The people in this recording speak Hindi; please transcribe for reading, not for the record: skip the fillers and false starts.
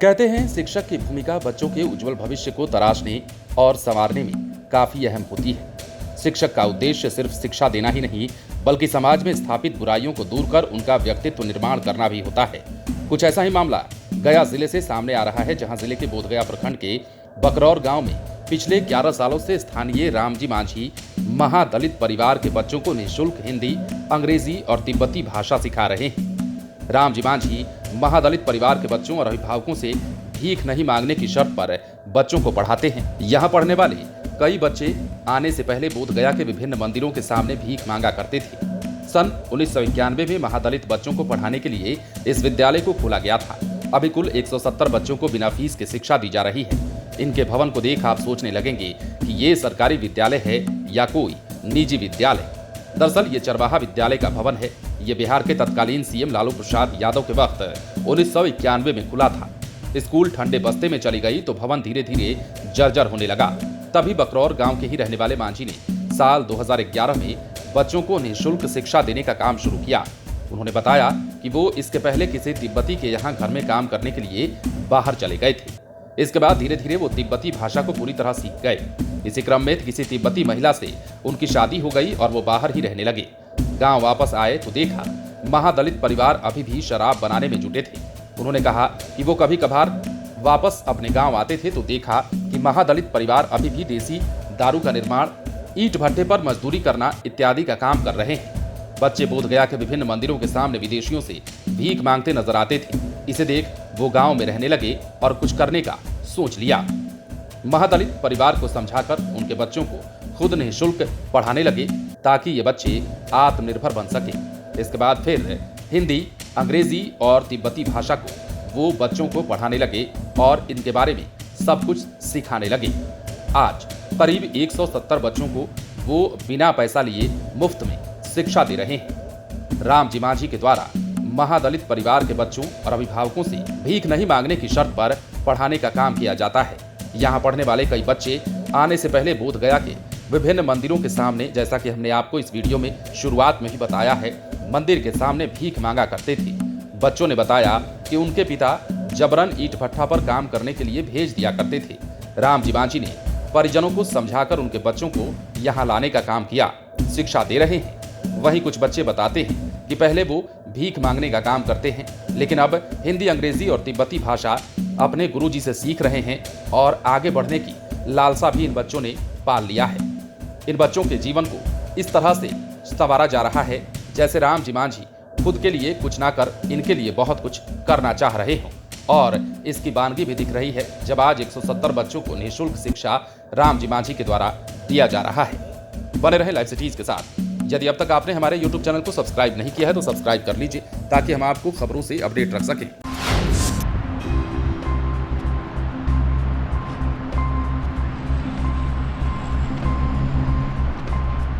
कहते हैं शिक्षक की भूमिका बच्चों के उज्जवल भविष्य को तराशने और संवारने में काफी अहम होती है। शिक्षक का उद्देश्य सिर्फ शिक्षा देना ही नहीं, बल्कि समाज में स्थापित बुराइयों को दूर कर उनका व्यक्तित्व निर्माण करना भी होता है। कुछ ऐसा ही मामला गया जिले से सामने आ रहा है, जहां जिले के बोधगया प्रखंड के बकरौर गांव में पिछले 11 सालों से स्थानीय रामजी मांझी महादलित परिवार के बच्चों को निःशुल्क हिंदी, अंग्रेजी और तिब्बती भाषा सिखा रहे हैं। रामजी मांझी महादलित परिवार के बच्चों और अभिभावकों से भीख नहीं मांगने की शर्त पर बच्चों को पढ़ाते हैं। यहाँ पढ़ने वाले कई बच्चे आने से पहले बोधगया के विभिन्न मंदिरों के सामने भीख मांगा करते थे। सन 1991 में महादलित बच्चों को पढ़ाने के लिए इस विद्यालय को खोला गया था। अभी कुल 170 बच्चों को बिना फीस के शिक्षा दी जा रही है। इनके भवन को देख आप सोचने लगेंगे कि ये सरकारी विद्यालय है या कोई निजी विद्यालय। दरअसल ये चरवाहा विद्यालय का भवन है। ये बिहार के तत्कालीन सीएम लालू प्रसाद यादव के वक्त 1991 में खुला था। स्कूल ठंडे बस्ते में चली गई तो भवन धीरे धीरे जर्जर होने लगा। तभी बकरौर गांव के ही रहने वाले मांझी ने साल 2011 में बच्चों को निःशुल्क शिक्षा देने का काम शुरू किया। उन्होंने बताया कि वो इसके पहले किसी तिब्बती के यहाँ घर में काम करने के लिए बाहर चले गए थे। इसके बाद धीरे धीरे वो तिब्बती भाषा को पूरी तरह सीख गए। इसी क्रम में किसी तिब्बती महिला से उनकी शादी हो गई और वो बाहर ही रहने लगे। गांव वापस आए तो देखा महादलित परिवार अभी भी शराब बनाने में जुटे थे। उन्होंने कहा कि वो कभी कभार वापस अपने गांव आते थे तो देखा कि महादलित परिवार अभी भी देसी दारू का निर्माण, ईंट भट्टे पर मजदूरी करना इत्यादि का काम कर रहे हैं। बच्चे बोधगया के विभिन्न मंदिरों के सामने विदेशियों से भीख मांगते नजर आते थे। इसे देख वो गांव में रहने लगे और कुछ करने का सोच लिया। महादलित परिवार को समझाकर उनके बच्चों को खुद निःशुल्क पढ़ाने लगे ताकि ये बच्चे आत्मनिर्भर बन सके। इसके बाद फिर हिंदी, अंग्रेजी और तिब्बती भाषा को वो बच्चों को पढ़ाने लगे और इनके बारे में सब कुछ सिखाने लगे। आज करीब 170 बच्चों को वो बिना पैसा लिए मुफ्त में शिक्षा दे रहे हैं। रामजी मांझी के द्वारा महादलित परिवार के बच्चों और अभिभावकों से भीख नहीं मांगने की शर्त पर पढ़ाने का काम किया जाता है। यहाँ पढ़ने वाले कई बच्चे आने से पहले बोधगया के विभिन्न मंदिरों के सामने, जैसा कि हमने आपको इस वीडियो में शुरुआत में ही बताया है, मंदिर के सामने भीख मांगा करते थे। बच्चों ने बताया कि उनके पिता जबरन ईंट भट्ठा पर काम करने के लिए भेज दिया करते थे। रामजी मांझी ने परिजनों को समझाकर उनके बच्चों को यहाँ लाने का काम किया, शिक्षा दे रहे हैं। वहीं कुछ बच्चे बताते हैं कि पहले वो भीख मांगने का काम करते हैं, लेकिन अब हिंदी, अंग्रेजी और तिब्बती भाषा अपने गुरुजी से सीख रहे हैं और आगे बढ़ने की लालसा भी इन बच्चों ने पाल लिया है। इन बच्चों के जीवन को इस तरह से संवारा जा रहा है जैसे रामजी मांझी खुद के लिए कुछ ना कर इनके लिए बहुत कुछ करना चाह रहे हों। और इसकी बानगी भी दिख रही है जब आज 170 बच्चों को निःशुल्क शिक्षा रामजी मांझी के द्वारा दिया जा रहा है। बने रहे लाइव सिटीज के साथ। यदि अब तक आपने हमारे YouTube चैनल को सब्सक्राइब नहीं किया है तो सब्सक्राइब कर लीजिए ताकि हम आपको खबरों से अपडेट रख सकें।